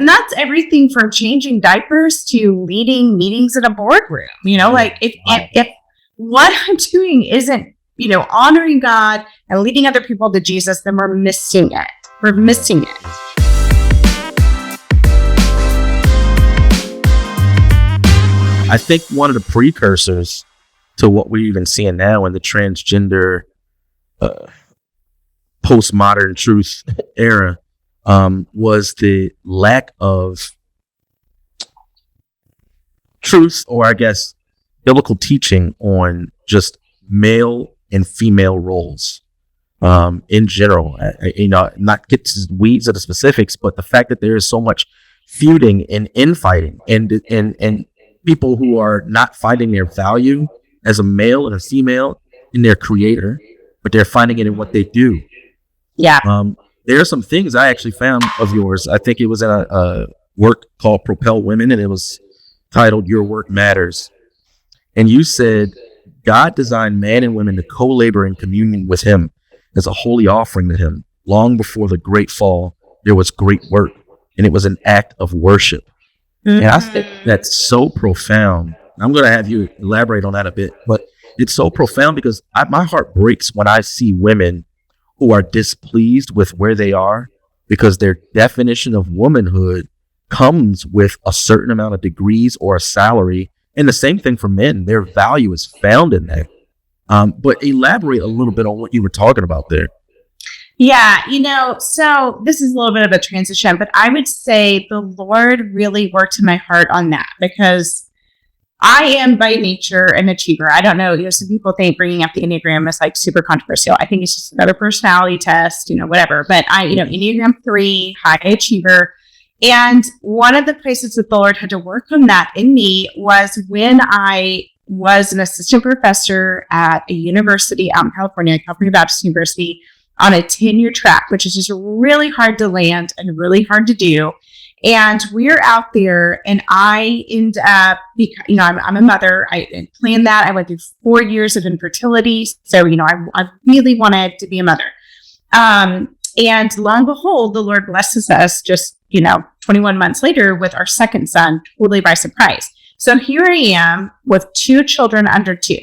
that's everything from changing diapers to leading meetings in a boardroom. Like if what I'm doing isn't, honoring God and leading other people to Jesus, then we're missing it. We're missing it. I think one of the precursors to what we're even seeing now in the transgender postmodern truth era was the lack of truth, or I guess biblical teaching on just male and female roles in general. Not get to the weeds of the specifics, but the fact that there is so much feuding and infighting and people who are not finding their value as a male and a female in their creator, but they're finding it in what they do. Yeah. There are some things I actually found of yours. I think it was in a work called Propel Women, and it was titled Your Work Matters. And you said, God designed man and women to co-labor in communion with him as a holy offering to him. Long before the great fall, there was great work, and it was an act of worship. Mm-hmm. And I think that's so profound. I'm going to have you elaborate on that a bit, but it's so profound because my heart breaks when I see women who are displeased with where they are because their definition of womanhood comes with a certain amount of degrees or a salary. And the same thing for men. Their value is found in that. But elaborate a little bit on what you were talking about there. Yeah, so this is a little bit of a transition, but I would say the Lord really worked in my heart on that because I am by nature an achiever. I don't know, some people think bringing up the Enneagram is like super controversial. I think it's just another personality test, whatever. But Enneagram 3, high achiever. And one of the places that the Lord had to work on that in me was when I was an assistant professor at a university out in California Baptist University, on a tenure track, which is just really hard to land and really hard to do. And we're out there, and I end up, I'm a mother. I planned that. I went through 4 years of infertility. So, I really wanted to be a mother. And lo and behold, the Lord blesses us just, 21 months later with our second son, totally by surprise. So here I am with 2 children under 2.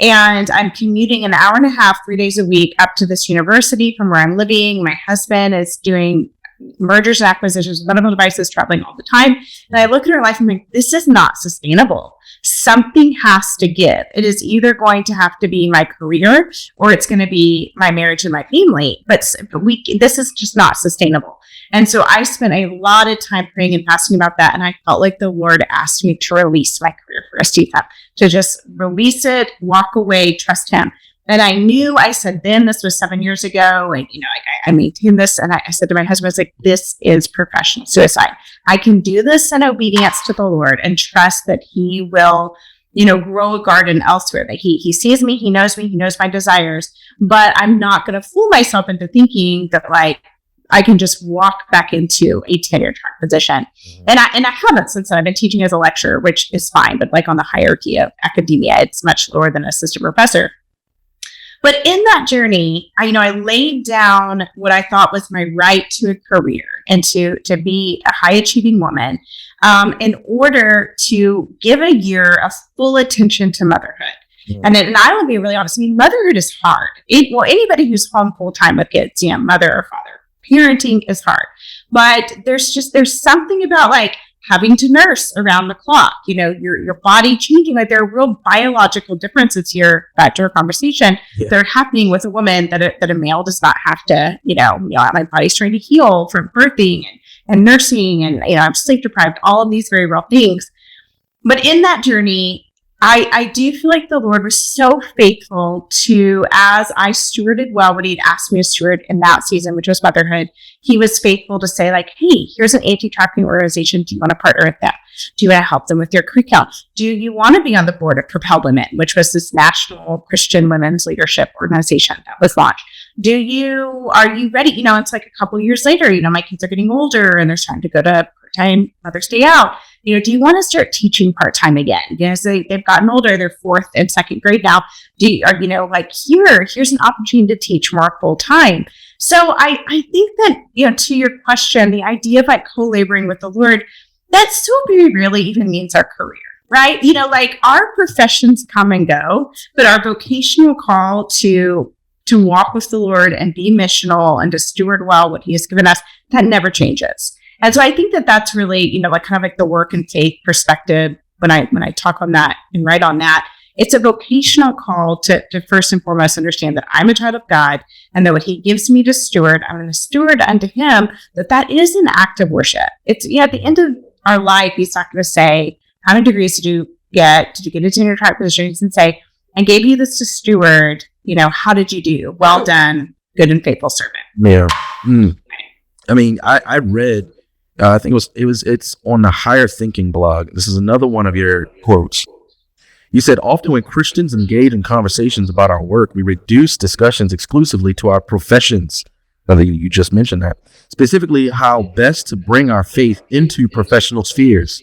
And I'm commuting an hour and a half, 3 days a week up to this university from where I'm living. My husband is doing mergers and acquisitions with medical devices, traveling all the time. And I look at our life and I'm like, this is not sustainable. Something has to give. It is either going to have to be my career or it's going to be my marriage and my family. But this is just not sustainable. And so I spent a lot of time praying and fasting about that. And I felt like the Lord asked me to release my career for Estitha, to just release it, walk away, trust him. And I said, then this was 7 years ago. And, I maintained this. And I said to my husband, I was like, this is professional suicide. I can do this in obedience to the Lord and trust that he will, grow a garden elsewhere. That he sees me, he knows my desires, but I'm not going to fool myself into thinking that I can just walk back into a tenure track position. Mm-hmm. And I haven't since then. I've been teaching as a lecturer, which is fine, but on the hierarchy of academia, it's much lower than assistant professor. But in that journey, I laid down what I thought was my right to a career and to be a high achieving woman in order to give a year of full attention to motherhood. Mm-hmm. And I will be really honest. Motherhood is hard. Anybody who's home full time with kids, mother or father, parenting is hard. But there's something about having to nurse around the clock, your body changing. There are real biological differences here, back to our conversation, that are happening with a woman that a male does not have to, my body's trying to heal from birthing and nursing and, I'm sleep deprived, all of these very real things. But in that journey, I do feel like the Lord was so faithful to, as I stewarded well what he'd asked me to steward in that season, which was motherhood, he was faithful to say hey, here's an anti-trafficking organization. Do you want to partner with them? Do you want to help them with their curriculum? Do you want to be on the board of Propel Women, which was this national Christian women's leadership organization that was launched? Are you ready? It's a couple years later, my kids are getting older and they're starting to go to part-time Mother's Day out. Do you want to start teaching part-time again? So they've gotten older, they're 4th and 2nd grade now. Here's an opportunity to teach more full-time. So I think that, to your question, the idea of like co-laboring with the Lord, that so very rarely even means our career, right? Like our professions come and go, but our vocational call to walk with the Lord and be missional and to steward well what he has given us, that never changes. And so I think that that's really, like kind of like the work and faith perspective when I talk on that and write on that. It's a vocational call to first and foremost understand that I'm a child of God and that what he gives me to steward, I'm going to steward unto him, that is an act of worship. It's, at the end of our life, he's not going to say, how many degrees did you get? Did you get a tenure track position? He can say, I gave you this to steward. How did you do? Well done, good and faithful servant. Yeah. I mean, I read, I think it's on the Higher Thinking blog. This is another one of your quotes. You said, often when Christians engage in conversations about our work, we reduce discussions exclusively to our professions. I think you just mentioned that. Specifically, how best to bring our faith into professional spheres.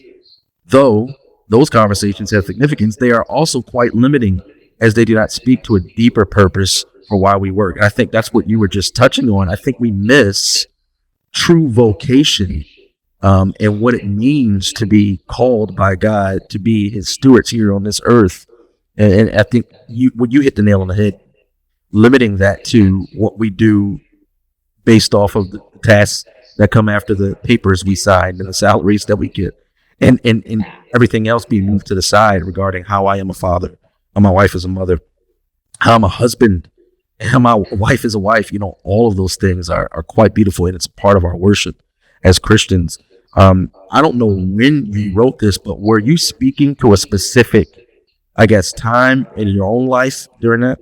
Though those conversations have significance, they are also quite limiting as they do not speak to a deeper purpose for why we work. I think that's what you were just touching on. I think we miss true vocation and what it means to be called by God to be his stewards here on this earth. And I think you hit the nail on the head, limiting that to what we do based off of the tasks that come after the papers we sign and the salaries that we get, and everything else being moved to the side regarding how I am a father, how my wife is a mother, how I'm a husband, and how my wife is a wife. All of those things are quite beautiful, and it's part of our worship as Christians. I don't know when you wrote this, but were you speaking to a specific, time in your own life during that?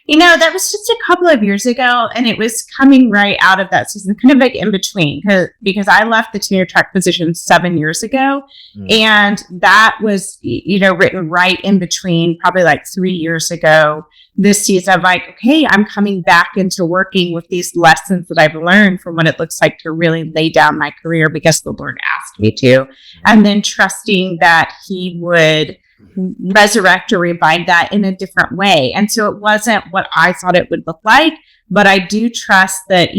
That was just a couple of years ago, and it was coming right out of that season, kind of like in between, because I left the tenure track position 7 years ago, and that was, written right in between, probably like 3 years ago, this season of like, okay, I'm coming back into working with these lessons that I've learned from what it looks like to really lay down my career because the Lord asked me to, and then trusting that he would resurrect or revive that in a different way. And so it wasn't what I thought it would look like, but I do trust that,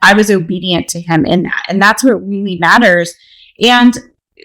I was obedient to him in that. And that's what really matters. And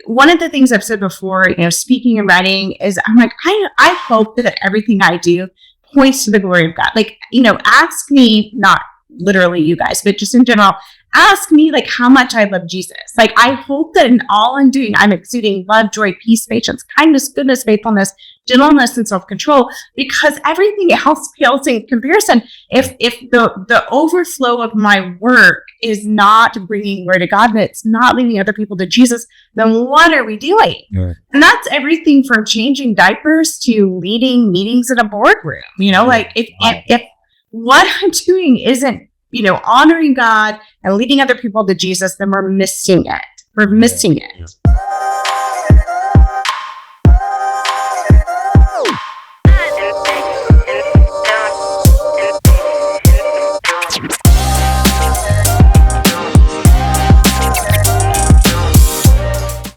one of the things I've said before, speaking and writing is I'm like, I hope that everything I do points to the glory of God. Like, ask me, not literally you guys, but just in general, ask me like how much I love Jesus. Like, I hope that in all I'm doing, I'm exuding love, joy, peace, patience, kindness, goodness, faithfulness, gentleness, and self-control, because everything else pales in comparison. If the overflow of my work is not bringing glory to God, and it's not leading other people to Jesus, then what are we doing? Yeah. And that's everything from changing diapers to leading meetings in a boardroom. Like if what I'm doing isn't, honoring God and leading other people to Jesus, then we're missing it. We're missing it.